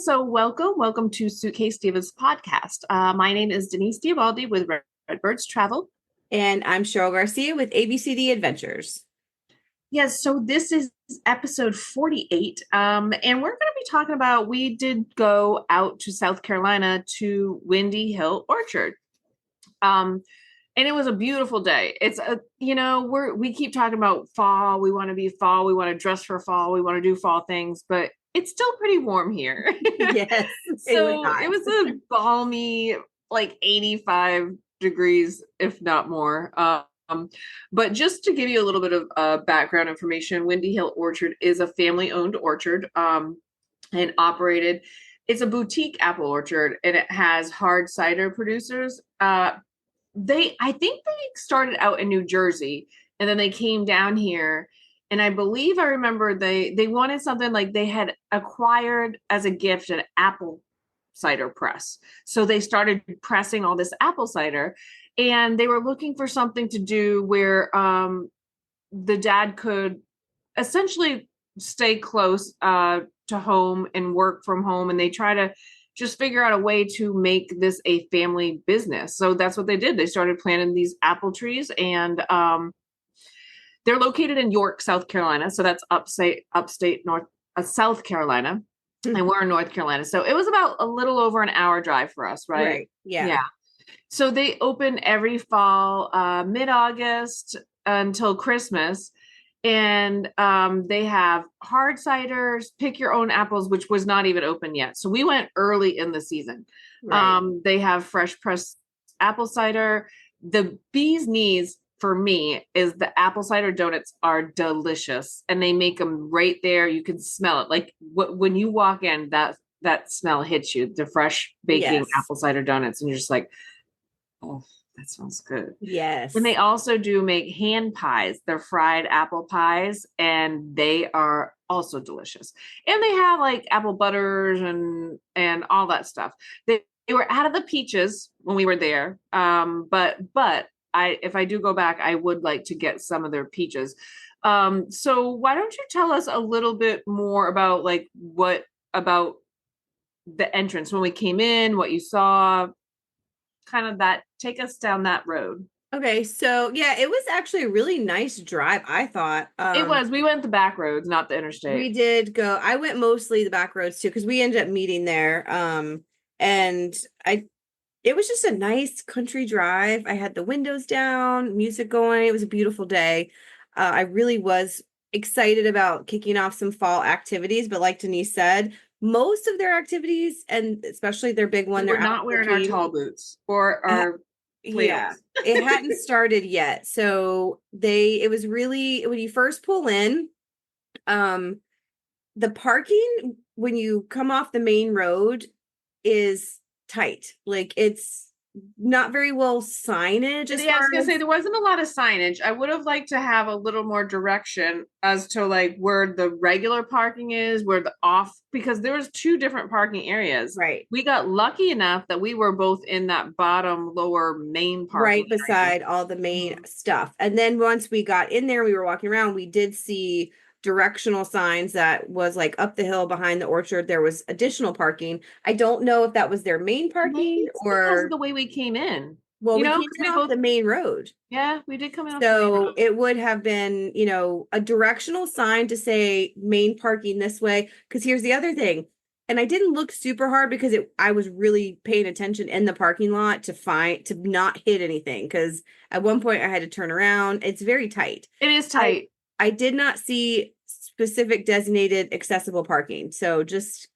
so welcome to Suitcase Divas podcast. My name is Denise Diabaldi with Redbirds Travel. And I'm Cheryl Garcia with ABCD Adventures. Yes, so this is episode 48, and we're going to be talking about, we did go out to South Carolina to Windy Hill Orchard. And it was a beautiful day. It's we keep talking about fall. We want to be fall. We want to dress for fall. We want to do fall things, but it's still pretty warm here. Yes, It was a balmy, like 85 degrees, if not more. But just to give you a little bit of background information, Windy Hill Orchard is a family-owned orchard and operated. It's a boutique apple orchard, and it has hard cider producers. I think they started out in New Jersey, and then they came down here. And I believe I remember they wanted something, like they had acquired as a gift an apple cider press. So they started pressing all this apple cider, and they were looking for something to do where the dad could essentially stay close to home and work from home. And they try to just figure out a way to make this a family business. So that's what they did. They started planting these apple trees, and they're located in York, South Carolina. So that's upstate North, South Carolina. Mm-hmm. And we're in North Carolina. So it was about a little over an hour drive for us, right? Right. Yeah. Yeah. So they open every fall, mid-August until Christmas. And they have hard ciders, pick your own apples, which was not even open yet. So we went early in the season. Right. They have fresh pressed apple cider. The bee's knees for me is the apple cider donuts are delicious, and they make them right there. You can smell it. Like when you walk in, that smell hits you, the fresh baking apple cider donuts. And you're just like, oh, that smells good. Yes. And they also do make hand pies. They're fried apple pies, and they are also delicious. And they have like apple butters and all that stuff. They were out of the peaches when we were there. But if I do go back, I would like to get some of their peaches. So why don't you tell us a little bit more about about the entrance when we came in, what you saw, kind of that, take us down that road. Okay, so yeah, it was actually a really nice drive, I thought. It was. We went the back roads, not the interstate. We did go. I went mostly the back roads too, because we ended up meeting there. And it was just a nice country drive. I had the windows down, music going. It was a beautiful day. I really was excited about kicking off some fall activities, but like Denise said, most of their activities, and especially their big one, they're not wearing our tall boots or our it hadn't started yet. So it was really, when you first pull in, the parking when you come off the main road is tight. Like, it's not very well signage. Yeah, I was gonna say there wasn't a lot of signage. I would have liked to have a little more direction as to like where the regular parking is, where the off, because there was two different parking areas. Right. We got lucky enough that we were both in that bottom lower main parking right beside all the main stuff. And then once we got in there, we were walking around, we did see directional signs that was like up the hill behind the orchard. There was additional parking. I don't know if that was their main parking or the way we came in. Well, we came off the main road. Yeah, we did come in. So it would have been, a directional sign to say main parking this way. Because here's the other thing. And I didn't look super hard because I was really paying attention in the parking lot to not hit anything. Because at one point I had to turn around. It's very tight. It is tight. I did not see specific designated accessible parking. So just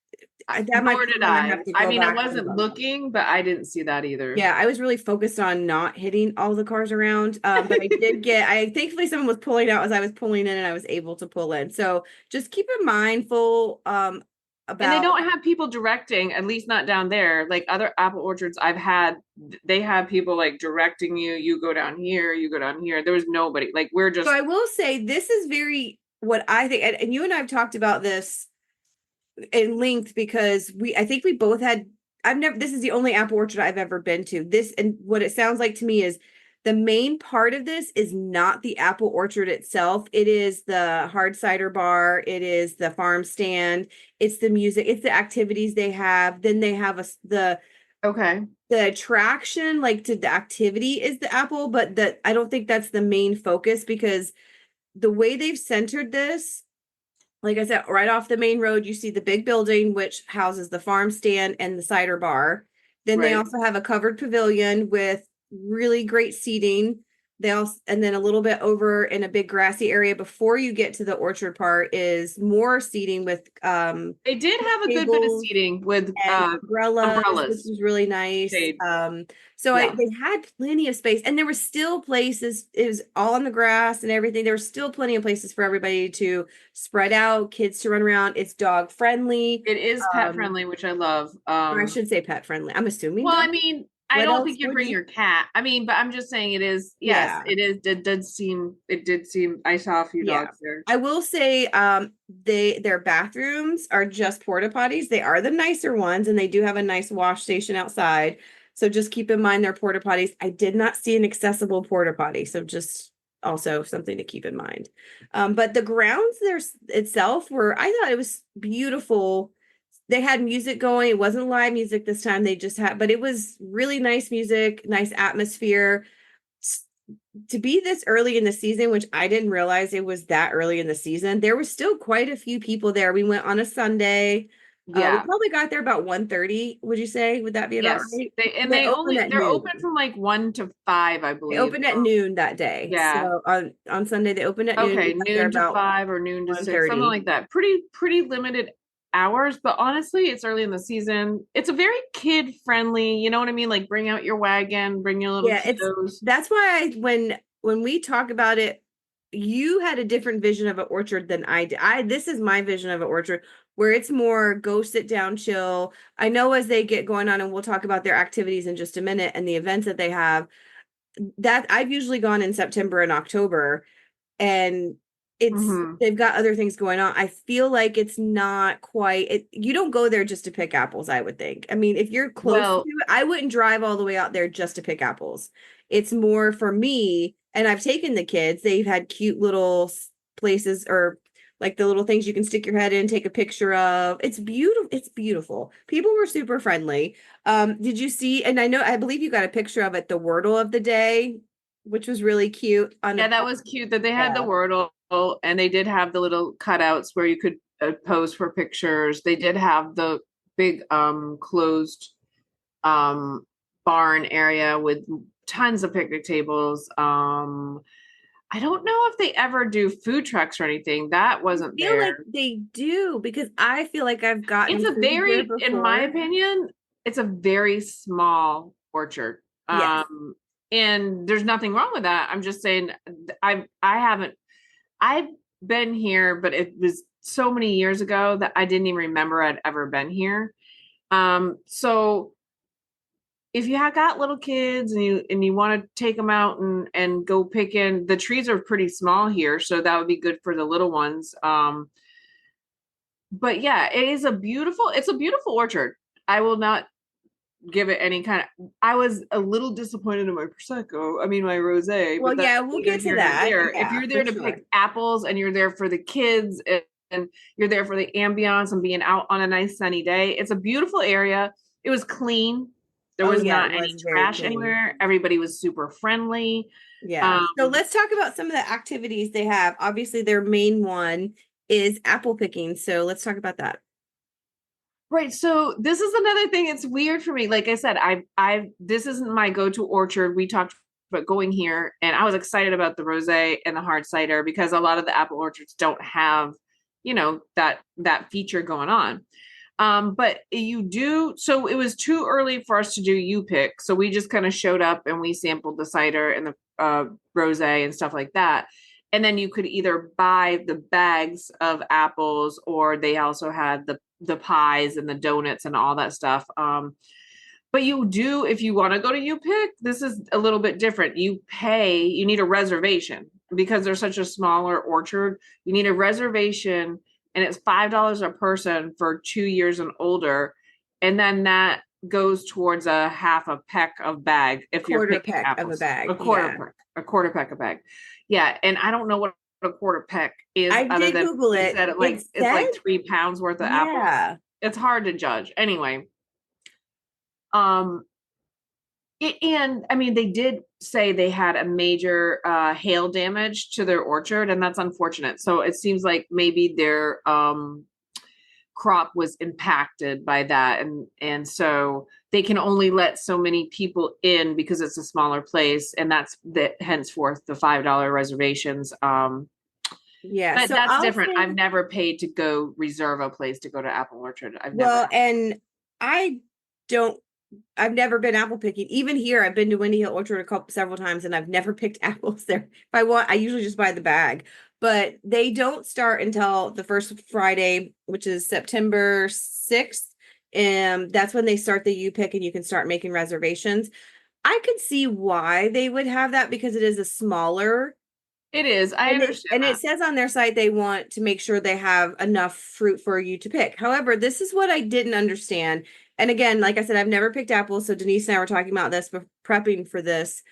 nor did I. I mean, I wasn't looking, but I didn't see that either. Yeah, I was really focused on not hitting all the cars around. But thankfully someone was pulling out as I was pulling in, and I was able to pull in. So just keep it mindful about. And they don't have people directing, at least not down there. Like other apple orchards I've had, they have people like directing you. You go down here, you go down here. There was nobody. Like, we're just. So I will say this is what I think, and you and I have talked about this in length, because I think we both had, this is the only apple orchard I've ever been to. This, and what it sounds like to me is The main part of this is not the apple orchard itself. It is the hard cider bar. It is the farm stand. It's the music. It's the activities they have. Then they have Okay. the attraction, like to the activity is the apple, but I don't think that's the main focus because the way they've centered this, like I said, right off the main road, you see the big building, which houses the farm stand and the cider bar. Then they Right. also have a covered pavilion with really great seating. They also, and then a little bit over in a big grassy area before you get to the orchard part is more seating with They did have a good bit of tables seating with and umbrellas, which umbrellas. was really nice. Shade. So Yeah. they had plenty of space, and there were still places. It was all on the grass and everything. There were still plenty of places for everybody to spread out, kids to run around. It's dog friendly. It is pet Um, friendly, which I love. or I should say pet friendly. I'm assuming Well, dog. I mean, I What don't else think you'd would bring you? your cat. I mean, but I'm just saying it is, yes, Yeah, it is, it did seem, I saw a few yeah. dogs there. I will say, their bathrooms are just porta potties. They are the nicer ones, and they do have a nice wash station outside. So just keep in mind they're porta potties. I did not see an accessible porta potty, so just also something to keep in mind. But the grounds there itself were, I thought it was beautiful. They had music going. It wasn't live music this time. They just had, but it was really nice music, nice atmosphere to be this early in the season, which I didn't realize it was that early in the season. There was still quite a few people there. We went on a Sunday. We Yeah. probably got there about 1:30. Would you say? Would that be about Yes. right? They, and They opened at they're open noon. from like 1 to 5, I They believe. opened at noon that day. Yeah. So on Sunday they opened at noon. We Okay. got there about Noon to 5 or noon to 6, something 1:30. like that. Pretty limited hours, but honestly, it's early in the season. It's a very kid friendly, you know what I mean? Like bring out your wagon, bring your little Yeah, it's kiddos. that's why when we talk about it, you had a different vision of an orchard than I did. This is my vision of an orchard where it's more go sit down, chill. I know as they get going on, and we'll talk about their activities in just a minute and the events that they have, that I've usually gone in September and October, and Hmm. they've got other things going on. I feel like it's not quite you don't go there just to pick apples, I would think. I mean, if you're close to Well, it, I wouldn't drive all the way out there just to pick apples. It's more for me, and I've taken the kids. They've had cute little places or like the little things you can stick your head in, take a picture of. It's beautiful. It's beautiful. People were super friendly. Did you see, and I believe you got a picture of it, the Wordle of the day, which was really cute on yeah, a that was cute that they had the yeah. Wordle and they did have the little cutouts where you could pose for pictures. They did have the big closed um barn area with tons of picnic tables. I don't know if they ever do food trucks or anything. That wasn't Feel like there. they do because I feel like I've It's gotten a food there very, in my before. opinion, it's a very small orchard. Yes. And there's nothing wrong with that. I'm just saying I haven't I've been here, but it was so many years ago that I didn't even remember I'd ever been here. So if you have got little kids and you want to take them out and go pick in, the trees are pretty small here, so that would be good for the little ones. But yeah, it's a beautiful orchard. I will not give it any kind of, I was a little disappointed in my prosecco. I mean my rosé, Well, but that's yeah, we'll neither get to here nor that. there. If Yeah, you're for there to sure. pick apples and you're there for the kids and you're there for the ambiance and being out on a nice sunny day, it's a beautiful area. It was clean. There Oh, was yeah, not it any was very trash clean. anywhere. Everybody was super friendly. Yeah. Um, So let's talk about some of the activities they have. Obviously, their main one is apple picking. So let's talk about that. Right. So this is another thing. It's weird for me. Like I said, this isn't my go-to orchard. We talked about going here, and I was excited about the rosé and the hard cider because a lot of the apple orchards don't have, that feature going on. But you do. So it was too early for us to do you pick. So we just kind of showed up and we sampled the cider and the rosé and stuff like that. And then you could either buy the bags of apples, or they also had the pies and the donuts and all that stuff. But you do, if you want to go to you pick, this is a little bit different. You need a reservation because there's such a smaller orchard. You need a reservation, and it's $5 a person for 2 years and older. And then that goes towards a half a peck of bag if you're Quarter picking peck of a apples. bag. Yeah. A quarter peck a bag. Yeah, and I don't know what a quarter peck is I other did than Google they it. said it It like it's said, like 3 pounds worth of apples. yeah. It's hard to judge. Anyway, um, and I mean, they did say they had a major hail damage to their orchard, and that's unfortunate. So it seems like maybe their crop was impacted by that, and so they can only let so many people in because it's a smaller place, and that's that henceforth the $5 reservations. Yeah. But So that's I'll different. say, I've never paid to go reserve a place to go to Apple Orchard. I've never. well, and I don't, I've never been apple picking. Even here, I've been to Windy Hill Orchard several times, and I've never picked apples there. If I want, I usually just buy the bag. But they don't start until the first Friday, which is September 6th. And that's when they start the U pick, and you can start making reservations. I could see why they would have that because it is a smaller. It is. I And understand it that. says on their site they want to make sure they have enough fruit for you to pick. However, this is what I didn't understand. And again, like I said, I've never picked apples. So Denise and I were talking about this, prepping for this,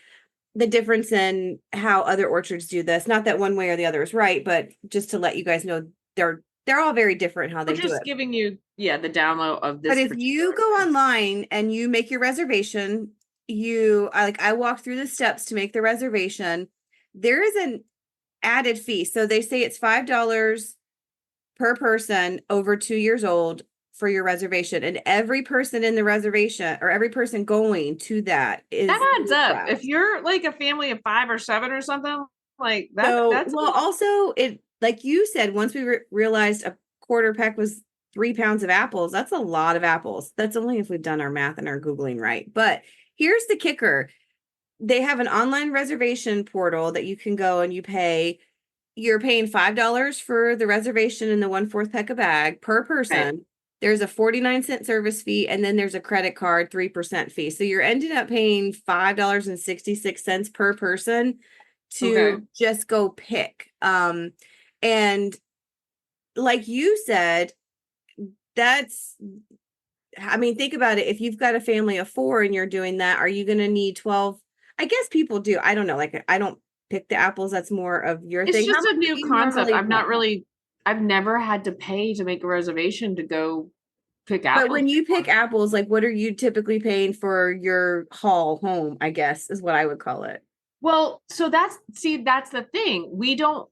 the difference in how other orchards do this. Not that one way or the other is right, but just to let you guys know, they're all very different how We're they do just it. giving you, yeah, the download of But this if you particular go thing. online and you make your reservation, I walk through the steps to make the reservation. There is an added fee. So they say it's $5 per person over 2 years old for your reservation. And every person in the reservation or every person going to that is That adds up. If class. you're like a family of 5 or 7 or something like that, So, that's a well, lot. also it, like you said, once we realized a quarter peck was 3 pounds of apples, that's a lot of apples. That's only if we've done our math and our Googling right. But here's the kicker. They have an online reservation portal that you can go and you're paying $5 for the reservation and the 1/4 peck a bag per Right. person. There's a 49-cent service fee, and then there's a credit card 3% fee. So you're ending up paying $5.66 per person Okay. to just go pick. And like you said, that's, I mean, think about it. If you've got a family of four and you're doing that, are you going to need 12? I guess people do. I don't know. Like, I don't pick the apples. That's more of your It's thing. How just much a do new you concept. normally want? I've never had to pay to make a reservation to go pick But apples when you pick before. apples, like what are you typically paying for your haul home? I guess is what I would call it. Well, so that's the thing. We don't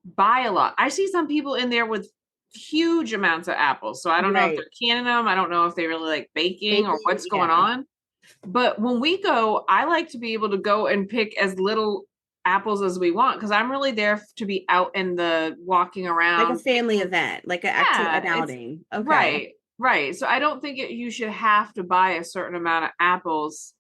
buy a lot. I see some people in there with huge amounts of apples. So I don't know if they're Right. canning them. I don't know if they really like baking or Baking, what's going yeah. on. But when we go, I like to be able to go and pick as little apples as we want because I'm really there to be out in the walking Like a around family picking. event, like Yeah, an it's outing. Okay. right, right. So I don't think you should have to buy a certain amount of apples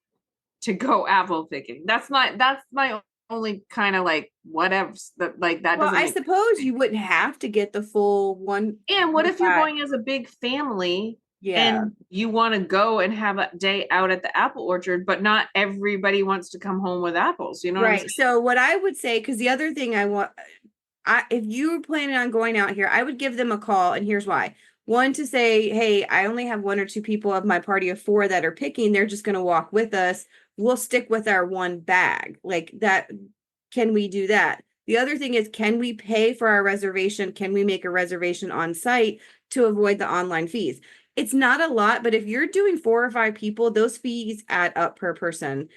to go apple picking. That's my only kind of like whatever that like that Well, doesn't I make suppose sense. you wouldn't have to get the full one And what point if you're five. going as a big family Yeah. and you want to go and have a day out at the apple orchard, but not everybody wants to come home with apples? You know what I'm Right. saying? So what I would say, because the other thing if you were planning on going out here, I would give them a call, and here's why. One, to say, hey, I only have one or two people of my party of four that are picking. They're just going to walk with us. We'll stick with our one bag. Like that. Can we do that? The other thing is, can we pay for our reservation? Can we make a reservation on site to avoid the online fees? It's not a lot, but if you're doing 4 or 5 people, those fees add up per person.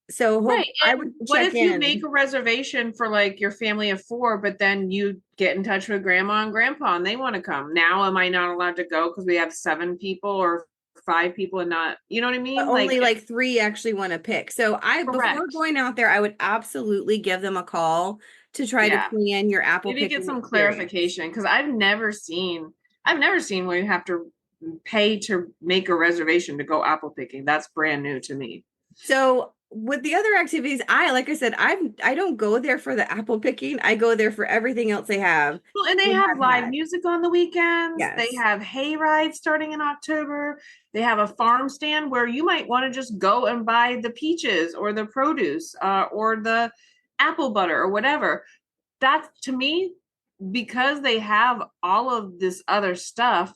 So Right. I would And what check if you make in. a reservation for like your family of four, but then you get in touch with grandma and grandpa and they want to come? Now, am I not allowed to go because we have 7 people or 5 people and not, you know what I But mean? Like, only like three actually want to pick. So before correct. going out there, I would absolutely give them a call to try to Yeah. plan your apple Maybe get picking some experience. clarification because I've never seen where you have to pay to make a reservation to go apple picking. That's brand new to me. So with the other activities, like I said, I don't go there for the apple picking. I go there for everything else they have Well, and they and have have live had. music on the weekends. They Yes. have hay rides starting in October. They have a farm stand where you might want to just go and buy the peaches or the produce or the apple butter or whatever. That's to me, because they have all of this other stuff,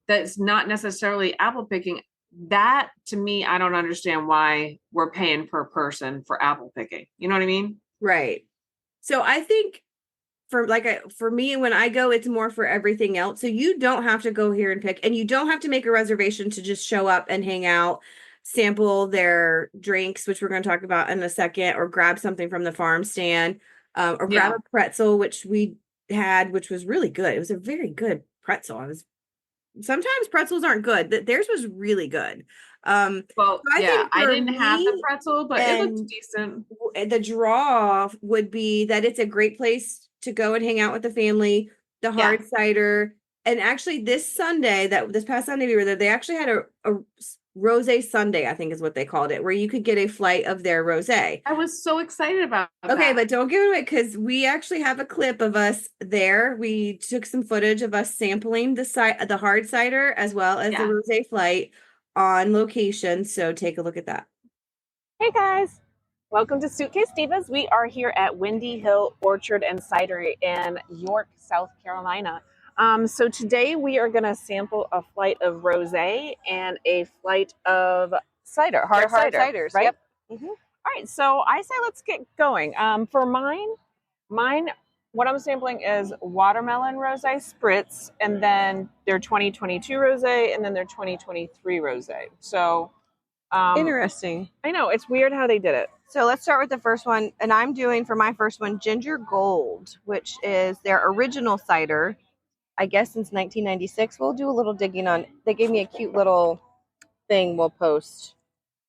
that's not necessarily apple picking, that to me, I don't understand why we're paying per person for apple picking. You know what I mean? Right. So I think for me, when I go, it's more for everything else. So you don't have to go here and pick, and you don't have to make a reservation to just show up and hang out, sample their drinks, which we're going to talk about in a second, or grab something from the farm stand, or grab Yeah. a pretzel, which we had, which was really good. It was a very good pretzel. I was Sometimes pretzels aren't good. Theirs was really good. Well, So I yeah, think I for didn't have the me pretzel, but it looked and decent. the draw would be that it's a great place to go and hang out with the family, the Yeah. hard cider. And actually this past Sunday we were there, they actually had a Rosé Sunday, I think is what they called it, where you could get a flight of their rosé. I was so excited about Okay, that. but don't give it away because we actually have a clip of us there. We took some footage of us sampling the hard cider as well as the Yeah. rosé flight on location. So take a look at that. Hey guys, welcome to Suitcase Divas. We are here at Windy Hill Orchard and Cidery in York, South Carolina. So today we are going to sample a flight of rosé and a flight of cider, hard cider, ciders, right? yep. Mm-hmm. All right, so I say let's get going. For mine, what I'm sampling is watermelon rosé spritz, and then their 2022 rosé, and then their 2023 rosé. So. Interesting. I know, it's weird how they did it. So let's start with the first one. And I'm doing for my first one Ginger Gold, which is their original cider, I guess since 1996. We'll do a little digging on. They gave me a cute little thing we'll post.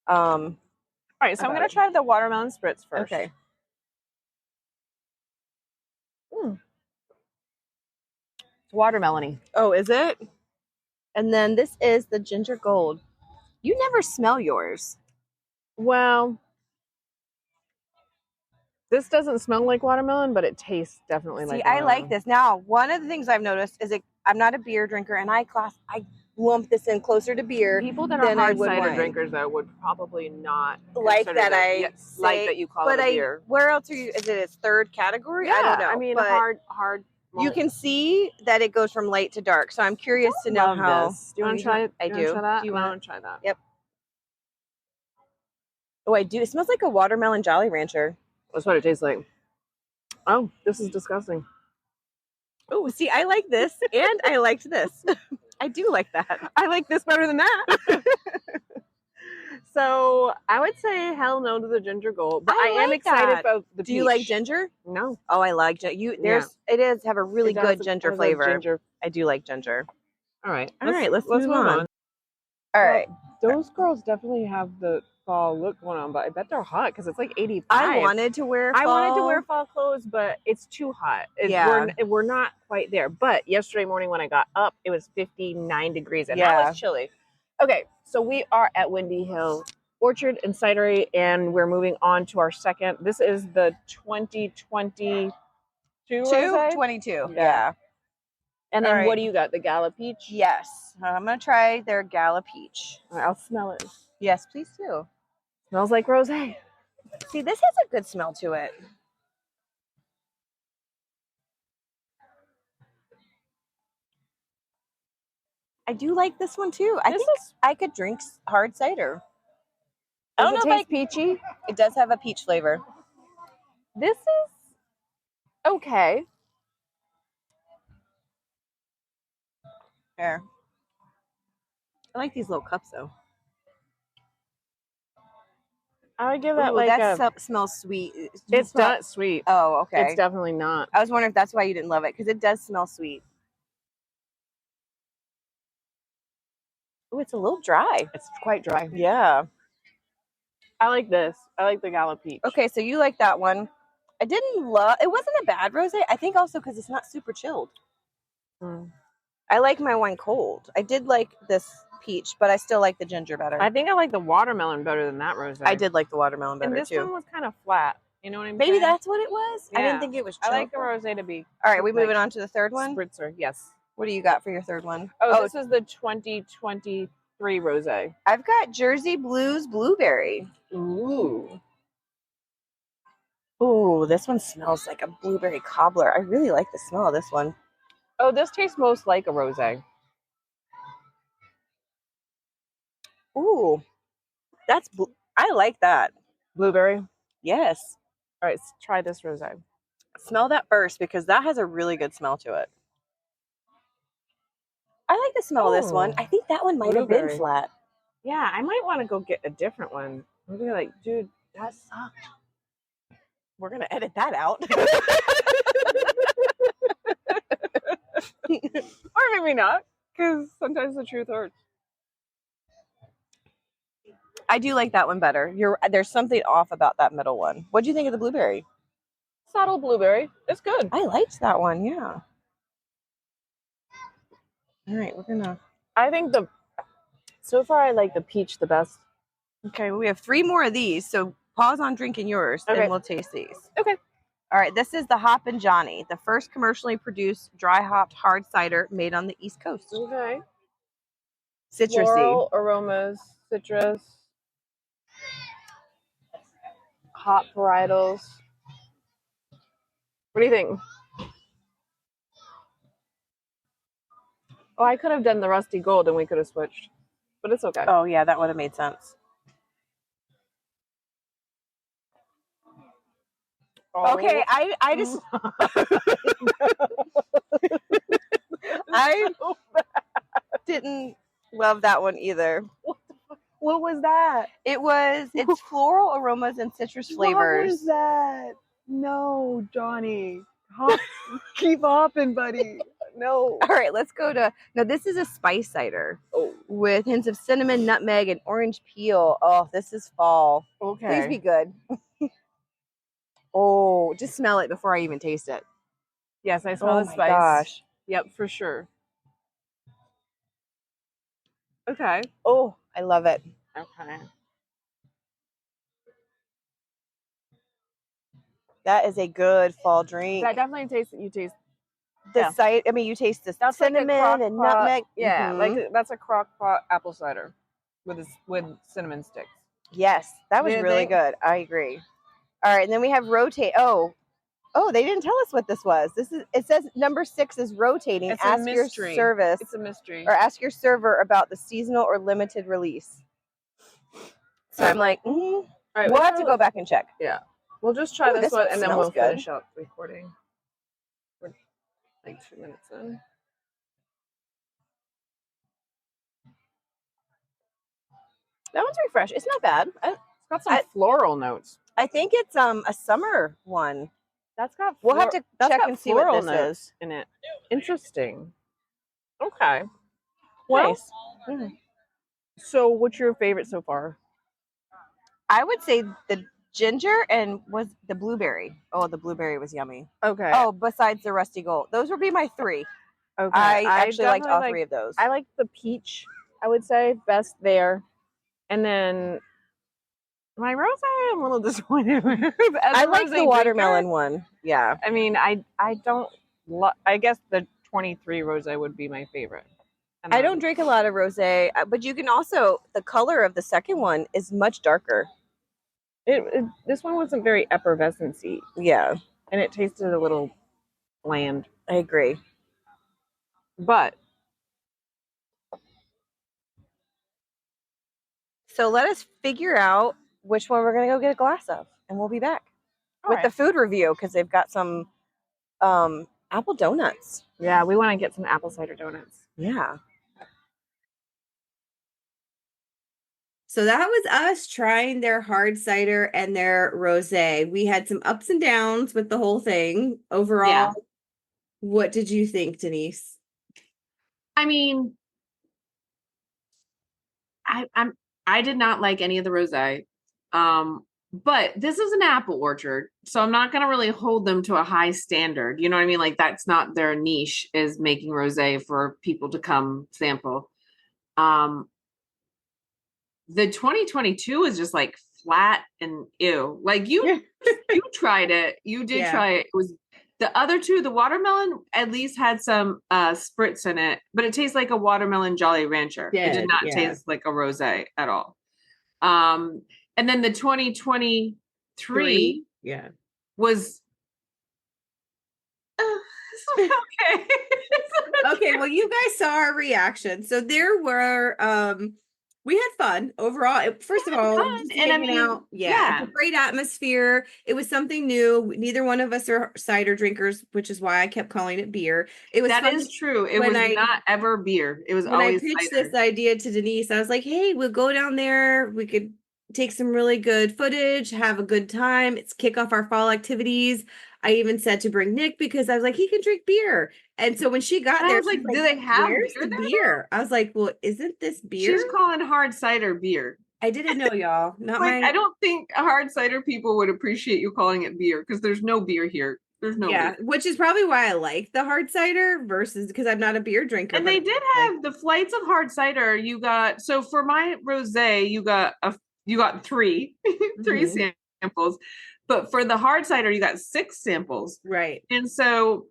All right, so I'm going to try the watermelon spritz first. Okay. It's watermelony. Oh, is it? And then this is the Ginger Gold. You never smell yours. Well, this doesn't smell like watermelon, but it tastes definitely like watermelon. I like this. Now, one of the things I've noticed is I'm not a beer drinker, and I lump this in closer to beer. People that are hard cider drinkers, though, would probably not like that. Like that you call it a beer. Where else are you? Is it its third category? Yeah, I don't know. I mean, but hard. you can see that it goes from light to dark. So I'm curious to know how. This. Do you want to try it? I do. Do you want to try that? Yep. Oh, I do. It smells like a watermelon Jolly Rancher. That's what it tastes like. Oh, this is disgusting. Oh, see, I like this, and I liked this. I do like that. I like this better than that. So I would say hell no to the Ginger Gold, but I am excited about the peach. Do you like ginger? No. Oh, I like ginger. It does have a really good ginger flavor. I do like ginger. All right. Let's move on. All right. Those girls definitely have the fall look going on, but I bet they're hot because it's like 85. I wanted to wear fall clothes, but it's too hot. We're not quite there. But yesterday morning when I got up, it was 59 degrees, and that was chilly. Okay, so we are at Windy Hill Orchard and Cidery, and we're moving on to our second. This is the 2022 rosé? 22. Yeah. And then what do you got? The Gala Peach? Yes. I'm going to try their Gala Peach. All right, I'll smell it. Yes, please do. Smells like rosé. See, this has a good smell to it. I do like this one too. I could drink hard cider. I don't know if it's peachy. It does have a peach flavor. This is okay. Fair. I like these little cups though. I would give that smells sweet. It's not sweet. Oh, okay. It's definitely not. I was wondering if that's why you didn't love it, because it does smell sweet. Oh, it's a little dry. It's quite dry. Yeah. I like this. I like the Gala Peach. Okay, so you like that one. It wasn't a bad rosé. I think also because it's not super chilled. I like my wine cold. I did like this peach, but I still like the ginger better. I think I like the watermelon better than that rosé. I did like the watermelon better too. And this one was kind of flat. You know what I mean? Maybe that's what it was. Yeah. I didn't think it was chilled. I like the rosé to be. All right, we moving on to the third one? Spritzer, yes. What do you got for your third one? Oh, this is the 2023 rosé. I've got Jersey Blues Blueberry. Ooh. Ooh, this one smells like a blueberry cobbler. I really like the smell of this one. Oh, this tastes most like a rosé. Ooh, I like that. Blueberry. Yes. All right, let's try this rosé. Smell that first because that has a really good smell to it. I like the smell of this one. I think that one might have been flat. Yeah, I might want to go get a different one. I'm gonna be like, dude, that sucked. We're gonna edit that out. Or maybe not, because sometimes the truth hurts. I do like that one better. There's something off about that middle one. What do you think of the blueberry? Subtle blueberry. It's good. I liked that one, yeah. All right, I think so far I like the peach the best. Okay, well, we have 3 more of these, so pause on drinking yours, and we'll taste these. Okay. All right, this is the Hop and Johnny, the first commercially produced dry hopped hard cider made on the East Coast. Okay. Citrusy. Floral aromas, citrus, hop varietals. What do you think? Oh, I could have done the rusty gold and we could have switched, but it's okay. Oh, yeah, that would have made sense. Oh. Okay, I just I didn't love that one either. What was that? It's floral aromas and citrus flavors. What was that? No, Johnny. Keep hopping, buddy. No. All right, let's go to now. This is a spice cider with hints of cinnamon, nutmeg, and orange peel. Oh, this is fall. Okay. Please be good. Oh, just smell it before I even taste it. Yes, I smell the spice. Gosh. Yep, for sure. Okay. Oh, I love it. Okay. That is a good fall drink. That definitely tastes. You taste the cider. I mean, you taste the cinnamon like and nutmeg. Yeah, like that's a crock pot apple cider with cinnamon sticks. Yes, that was really good. I agree. All right, and then we have rotate. Oh, they didn't tell us what this was. It says number 6 is rotating. Ask your service. It's a mystery. Or ask your server about the seasonal or limited release. So I'm like, all right, we'll have to go back and check. Yeah. We'll just try this one and then we'll finish up recording. We're like 2 minutes in. That one's refresh. It's not bad. It's got some floral notes. I think it's a summer one. That's got we'll have to check and see what this is in it. Interesting. Okay. Well, nice. So what's your favorite so far? I would say the ginger and was the blueberry. Oh, the blueberry was yummy. Okay. Oh, besides the rusty gold. Those would be my 3. Okay. I actually liked all 3 of those. I like the peach, I would say, best there. And then my rosé, I'm a little disappointed with. I like the watermelon one. Yeah. I mean, I don't I guess the 23 rosé would be my favorite. I don't drink a lot of rosé, but you can also, the color of the second one is much darker. This one wasn't very effervescent-y. Yeah. And it tasted a little bland. I agree. But so let us figure out which one we're going to go get a glass of, and we'll be back with the food review because they've got some apple donuts. Yeah, we want to get some apple cider donuts. Yeah. So that was us trying their hard cider and their rosé. We had some ups and downs with the whole thing. Overall, what did you think, Denise? I mean, I did not like any of the rosé. But this is an apple orchard, so I'm not going to really hold them to a high standard. You know what I mean? Like that's not their niche, is making rosé for people to come sample. The 2022 is just like flat and ew. Like you tried it. You did try it. It was the other 2, the watermelon at least had some spritz in it, but it tastes like a watermelon Jolly Rancher. It did not taste like a rosé at all. And then the 2023 was okay. Okay, well, you guys saw our reaction. So there were We had fun overall. First of all, just hanging out. Yeah, it's a great atmosphere. It was something new. Neither one of us are cider drinkers, which is why I kept calling it beer. It was That is true. It was not ever beer. It was always when I pitched cider. this idea to Denise, I was like, hey, we'll go down there. We could take some really good footage, have a good time. It's kick off our fall activities. I even said to bring Nick because I was like, he can drink beer. And so when she got there, I was like, do they have where's the beer? I was like, well, isn't this beer? She's calling hard cider beer. I didn't know, y'all. Not I don't think hard cider people would appreciate you calling it beer because there's no beer here. There's no beer. Which is probably why I like the hard cider versus because I'm not a beer drinker. And they did have the flights of hard cider. You got for my rosé, you got three samples. But for the hard cider, you got 6 samples. Right. And so,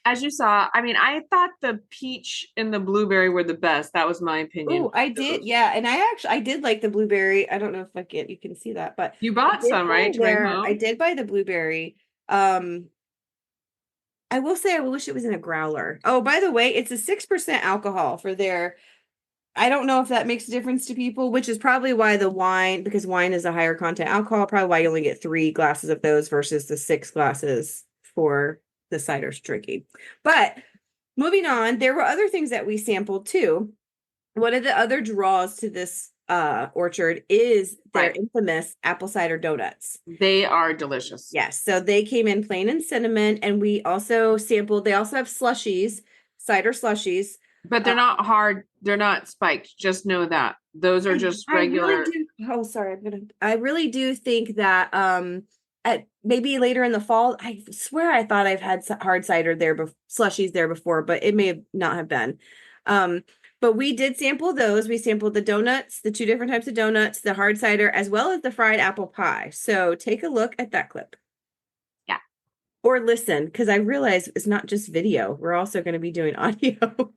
as you saw, I mean, I thought the peach and the blueberry were the best. That was my opinion. Oh, I did. Yeah. And I did like the blueberry. I don't know if you can see that, but you bought some, right? I did buy the blueberry. I will say I wish it was in a growler. Oh, by the way, it's a 6% alcohol for their. I don't know if that makes a difference to people, which is probably why the wine, because wine is a higher content alcohol, probably why you only get 3 glasses of those versus the 6 glasses for the cider drinking. But moving on, there were other things that we sampled too. One of the other draws to this orchard is their infamous apple cider donuts. They are delicious. Yes. So they came in plain and cinnamon, and we also sampled, they also have slushies, cider slushies. But they're not hard. They're not spiked. Just know that. Those are just regular. I really do think that at maybe later in the fall, I swear I thought I've had hard cider there, slushies there before, but it may not have been. But we did sample those. We sampled the donuts, the 2 different types of donuts, the hard cider, as well as the fried apple pie. So take a look at that clip. Yeah. Or listen, because I realize it's not just video. We're also going to be doing audio.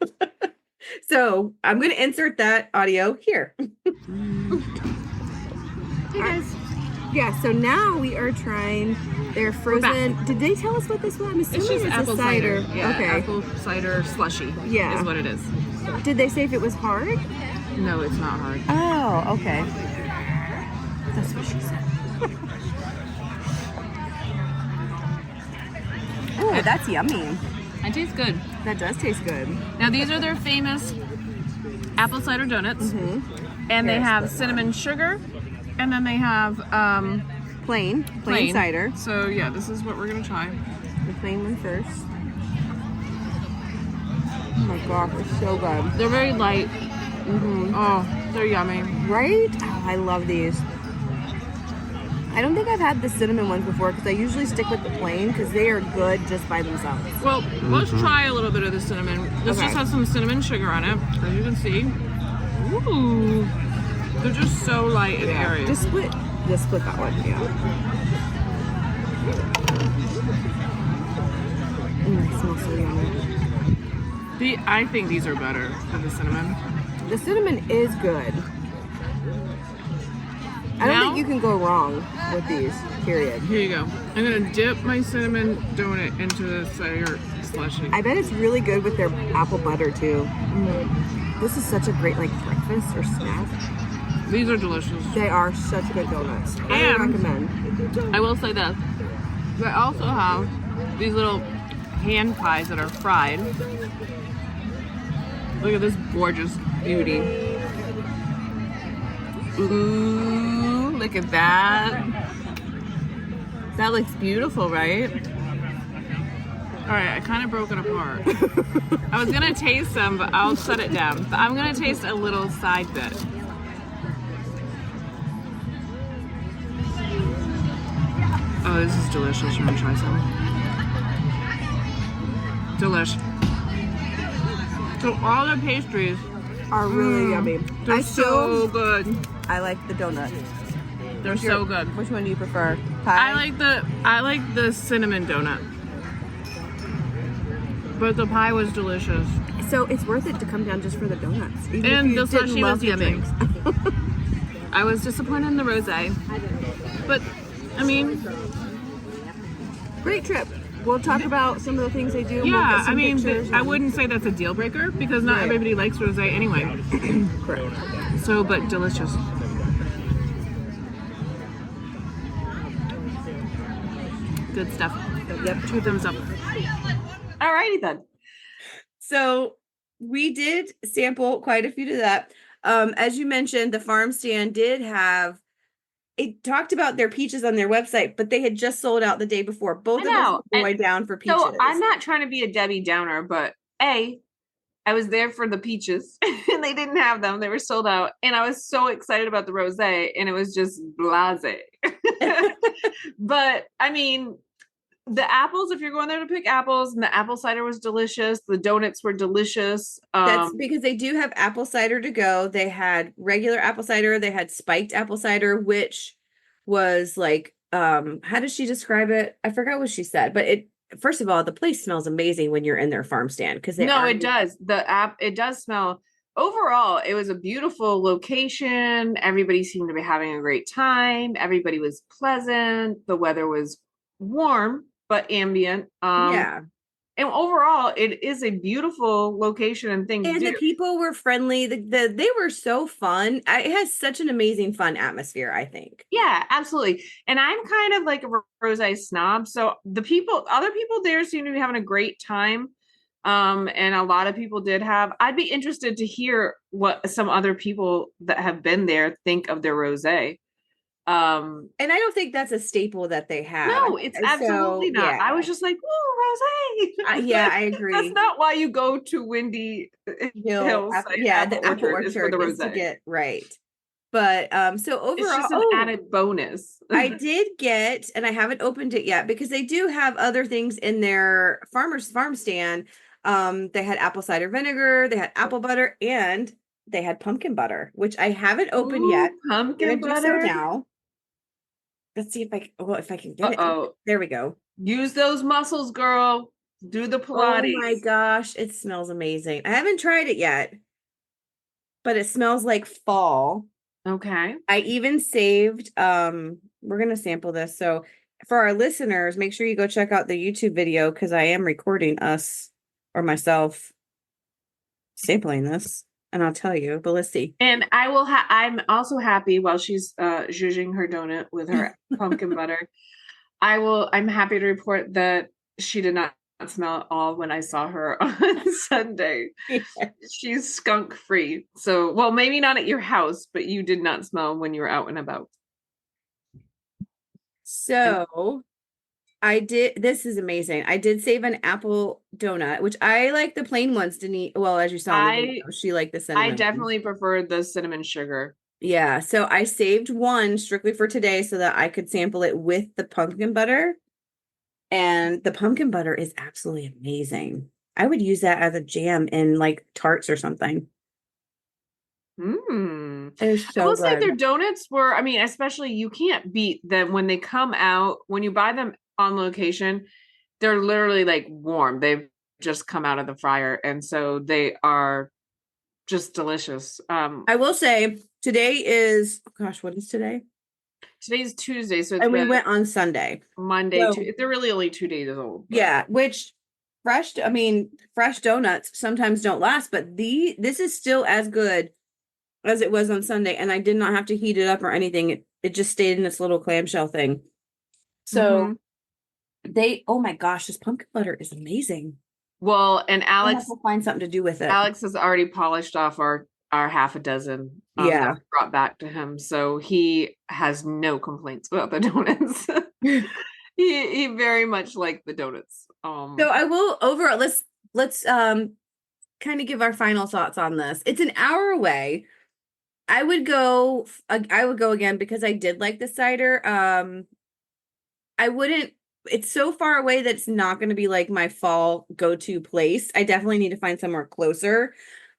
So I'm going to insert that audio here. Hey guys. Yeah, so now we are trying their frozen. Did they tell us what this was? I'm assuming it's apple cider. Yeah, okay. Apple cider slushy. Yeah. Is what it is. Did they say if it was hard? No, it's not hard. Oh, okay. That's what she said. Oh, that's yummy. It tastes good. That does taste good. Now these are their famous apple cider donuts, and they have cinnamon sugar, and then they have plain cider. So yeah, this is what we're gonna try. The plain one first. Oh my gosh, it's so good. They're very light. Oh, they're yummy. Right? Oh, I love these. I don't think I've had the cinnamon ones before because I usually stick with the plain because they are good just by themselves. Well, let's try a little bit of the cinnamon. This just has some cinnamon sugar on it, as you can see. Ooh, they're just so light and airy. Just split that one. Yeah. It smells so yummy. I think these are better than the cinnamon. The cinnamon is good. I don't think you can go wrong with these, period. Here you go. I'm going to dip my cinnamon donut into the cider slushy. I bet it's really good with their apple butter, too. This is such a great, breakfast or snack. These are delicious. They are such good donuts. I recommend. I will say this. They also have these little hand pies that are fried. Look at this gorgeous beauty. Ooh, look at that. That looks beautiful, right? All right, I kind of broke it apart. I was gonna taste some, but I'll shut it down. But I'm gonna taste a little side bit. Oh, this is delicious. You wanna try some? Delish. So all the pastries are really yummy. They're so good. I like the donut. They're so good. Which one do you prefer? Pie? I like the cinnamon donut. But the pie was delicious. So it's worth it to come down just for the donuts. And the sushi was yummy. I was disappointed in the rosé. But I mean, great trip. We'll talk about some of the things they do. Yeah, I wouldn't say that's a deal breaker because not everybody likes rosé anyway. Correct. but delicious. Good stuff. Yep, 2 thumbs up. All righty then. So we did sample quite a few to that. As you mentioned, the farm stand did have, it talked about their peaches on their website, but they had just sold out the day before. Both of us were going down for peaches. So I'm not trying to be a Debbie Downer, but I was there for the peaches and they didn't have them. They were sold out. And I was so excited about the rosé and it was just blasé. But I mean, the apples, if you're going there to pick apples, and the apple cider was delicious. The donuts were delicious. That's because they do have apple cider to go. They had regular apple cider. They had spiked apple cider, which was like, how does she describe it? I forgot what she said, but first of all, the place smells amazing when you're in their farm stand. It does. It does smell. Overall, it was a beautiful location. Everybody seemed to be having a great time. Everybody was pleasant. The weather was warm but ambient. Yeah. And overall, it is a beautiful location and thing to do. And the people were friendly. They were so fun. It has such an amazing fun atmosphere, I think. Yeah, absolutely. And I'm kind of like a rosé snob. So other people there seem to be having a great time. And a lot of people did have. I'd be interested to hear what some other people that have been there think of their rosé. And I don't think that's a staple that they have. No, it's absolutely not. Yeah. I was just like, "Ooh, rosé." Yeah, I agree. That's not why you go to Windy Hills. The apple orchard is for the is to rosé. get right. But so overall, it's just an added bonus. I did get, and I haven't opened it yet because they do have other things in their farmer's farm stand. They had apple cider vinegar, they had apple butter, and they had pumpkin butter, which I haven't opened yet. Pumpkin butter now. Let's see if I can get it. There we go. Use those muscles, girl. Do the Pilates. Oh my gosh, it smells amazing. I haven't tried it yet, but it smells like fall. Okay. I even saved, we're going to sample this. So for our listeners, make sure you go check out the YouTube video because I am recording us or myself sampling this. And I'll tell you, but let's see. And I'm also happy while she's zhuzhing her donut with her pumpkin butter. I'm happy to report that she did not smell at all when I saw her on Sunday. Yeah. She's skunk free. So, well, maybe not at your house, but you did not smell when you were out and about. So this is amazing. I did save an apple donut, which I like the plain ones, Denise. Well, as you saw, she liked the cinnamon. I definitely preferred the cinnamon sugar. Yeah. So I saved one strictly for today so that I could sample it with the pumpkin butter. And the pumpkin butter is absolutely amazing. I would use that as a jam in like tarts or something. It's so I will say their donuts were, I mean, especially you can't beat them when they come out, when you buy them on location, they're literally like warm. They've just come out of the fryer. And so they are just delicious. I will say today is, what is today? Today's Tuesday. So and we went on Sunday. Monday. So, they're really only 2 days old. But. Yeah. Which fresh donuts sometimes don't last, but this is still as good as it was on Sunday. And I did not have to heat it up or anything. It just stayed in this little clamshell thing. So oh my gosh, this pumpkin butter is amazing. Well, and Alex will find something to do with it. Alex has already polished off our half a dozen that we brought back to him. So he has no complaints about the donuts. he very much liked the donuts. So I will overall let's kind of give our final thoughts on this. It's an hour away. I would go again because I did like the cider. It's so far away that it's not going to be like my fall go-to place. I definitely need to find somewhere closer.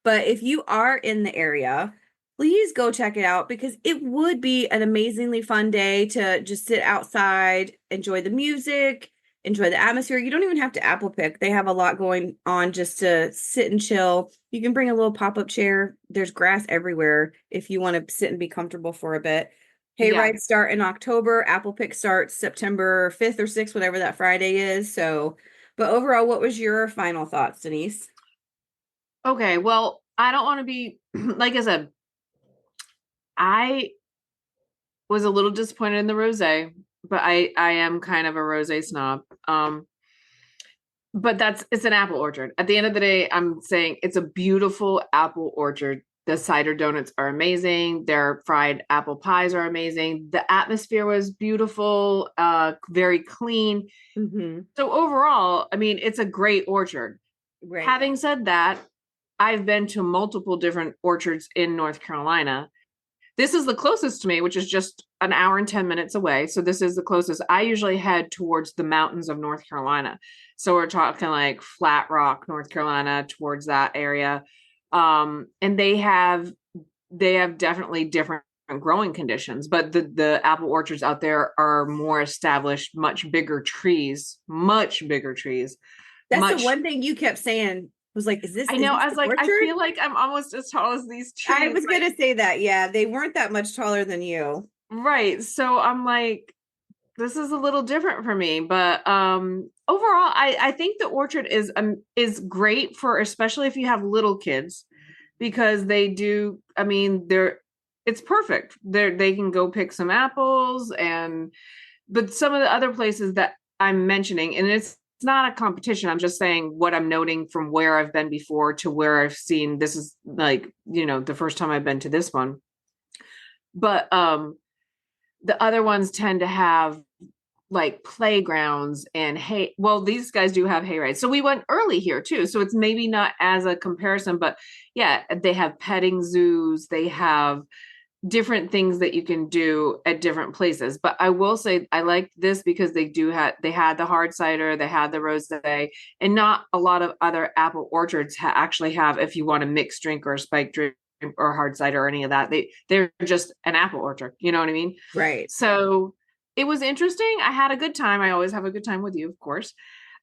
But if you are in the area, please go check it out because it would be an amazingly fun day to just sit outside, enjoy the music, enjoy the atmosphere. You don't even have to apple pick. They have a lot going on just to sit and chill. You can bring a little pop-up chair. There's grass everywhere if you want to sit and be comfortable for a bit. Hayrides start in October. Apple pick starts September 5th or 6th, whatever that Friday is. So, but overall, what was your final thoughts, Denise? Okay, well, I don't want to be, like I said, I was a little disappointed in the rosé, but I am kind of a rosé snob. But it's an apple orchard. At the end of the day, I'm saying it's a beautiful apple orchard. The cider donuts are amazing. Their fried apple pies are amazing. The atmosphere was beautiful, very clean. Mm-hmm. So overall, I mean, it's a great orchard. Right. Having said that, I've been to multiple different orchards in North Carolina. This is the closest to me, which is just an hour and 10 minutes away. So this is the closest. I usually head towards the mountains of North Carolina. So we're talking like Flat Rock, North Carolina, towards that area. And they have definitely different growing conditions, but the apple orchards out there are more established, much bigger trees. That's the one thing you kept saying. Was like, is this? I know. This I was like, orchard? I feel like I'm almost as tall as these trees. I was gonna say that. Yeah, they weren't that much taller than you. Right. So I'm like, this is a little different for me, but overall, I think the orchard is great for, especially if you have little kids, because they do. I mean, it's perfect. They can go pick some apples, but some of the other places that I'm mentioning, and it's not a competition. I'm just saying what I'm noting from where I've been before to where I've seen. This is like, the first time I've been to this one. But the other ones tend to have like playgrounds and these guys do have hay rides. So we went early here too. So it's maybe not as a comparison, but yeah, they have petting zoos. They have different things that you can do at different places. But I will say I liked this because they had the hard cider, they had the rosé, and not a lot of other apple orchards actually have, if you want a mixed drink or a spiked drink or hard cider or any of that, they're just an apple orchard. You know what I mean? Right. So it was interesting. I had a good time. I always have a good time with you, of course.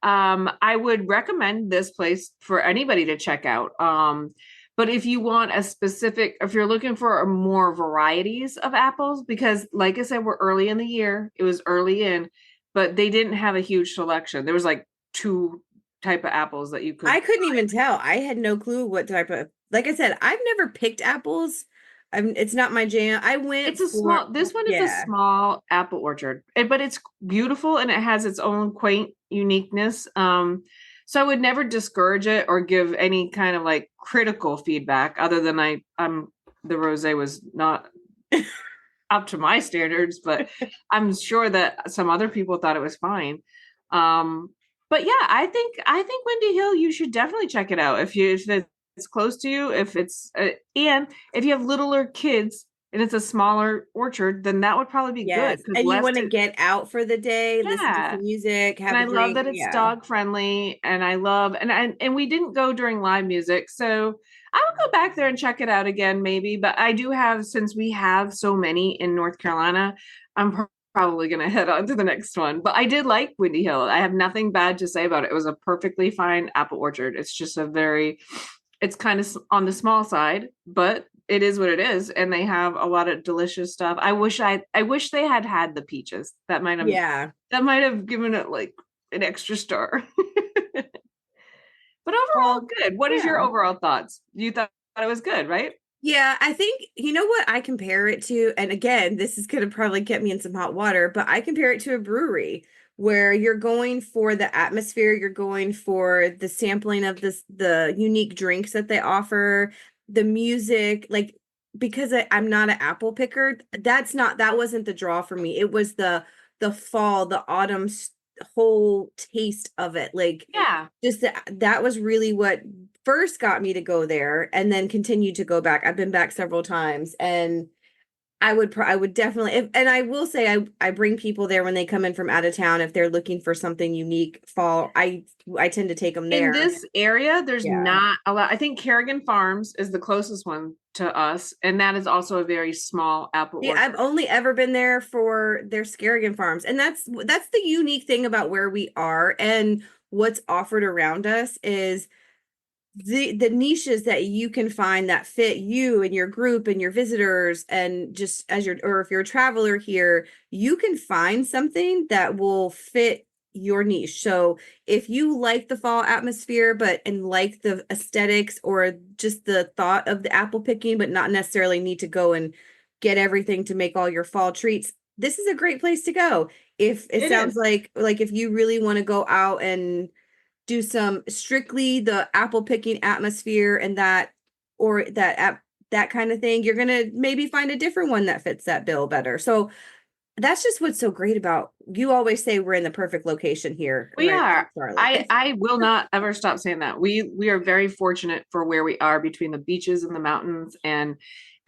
I would recommend this place for anybody to check out. But if you want if you're looking for more varieties of apples, because like I said, we're early in the year, it was early in, but they didn't have a huge selection. There was like 2 type of apples that you could. I couldn't even tell. I had no clue what type of, like I said, I've never picked apples. It's not my jam. This one is a small apple orchard, but it's beautiful and it has its own quaint uniqueness. So I would never discourage it or give any kind of like critical feedback other than the rosé was not up to my standards, but I'm sure that some other people thought it was fine. But yeah, I think Windy Hill, you should definitely check it out if it's close to you, if it's and if you have littler kids and it's a smaller orchard, then that would probably be good. And you want to get out for the day, listen to some music, have a drink. Love that it's dog friendly, and I love and we didn't go during live music, so I will go back there and check it out again maybe. But I do have, since we have so many in North Carolina, I'm probably going to head on to the next one. But I did like Windy Hill. I have nothing bad to say about it. It was a perfectly fine apple orchard. It's just it's kind of on the small side, but it is what it is, and they have a lot of delicious stuff. I wish they had the peaches. That might have given it like an extra star. But overall, good. What is your overall thoughts? You thought it was good, right? Yeah, I think, you know what I compare it to, and again, this is going to probably get me in some hot water, but I compare it to a brewery where you're going for the atmosphere, you're going for the sampling of the unique drinks that they offer, the music, like, because I'm not an apple picker, that wasn't the draw for me. It was the fall, the autumn whole taste of it. Like, yeah, just that was really what first got me to go there, and then continue to go back. I've been back several times, and I would definitely, and I will say I bring people there when they come in from out of town if they're looking for something unique fall. I tend to take them there. In this area, there's not a lot. I think Kerrigan Farms is the closest one to us, and that is also a very small apple orchard. I've only ever been there for their Kerrigan Farms, and that's the unique thing about where we are and what's offered around us is the niches that you can find that fit you and your group and your visitors, and just or if you're a traveler here, you can find something that will fit your niche. So if you like the fall atmosphere and like the aesthetics or just the thought of the apple picking, but not necessarily need to go and get everything to make all your fall treats, this is a great place to go. If it sounds like if you really want to go out and do some strictly the apple picking atmosphere and that kind of thing, you're gonna maybe find a different one that fits that bill better. So that's just what's so great about, you always say we're in the perfect location here. We right, are. Charlotte. I will not ever stop saying that. We are very fortunate for where we are between the beaches and the mountains and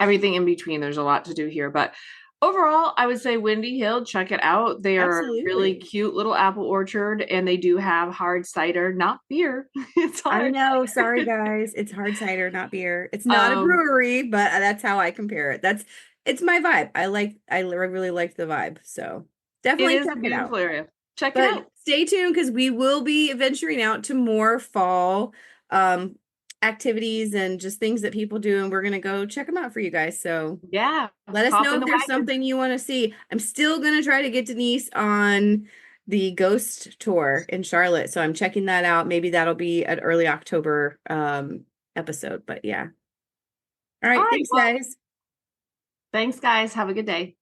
everything in between. There's a lot to do here, but overall, I would say Windy Hill, check it out. They are a really cute little apple orchard, and they do have hard cider, not beer. It's hard. I know. Sorry, guys. It's hard cider, not beer. It's not a brewery, but that's how I compare it. It's my vibe. I really like the vibe. So definitely check it out. Area. Check it out. Stay tuned because we will be venturing out to more fall activities and just things that people do, and we're gonna go check them out for you guys. So yeah, let us know if there's something you want to see. I'm still gonna try to get Denise on the ghost tour in Charlotte, so I'm checking that out. Maybe that'll be an early October episode, but yeah. All right, thanks, guys. Thanks, guys. Have a good day.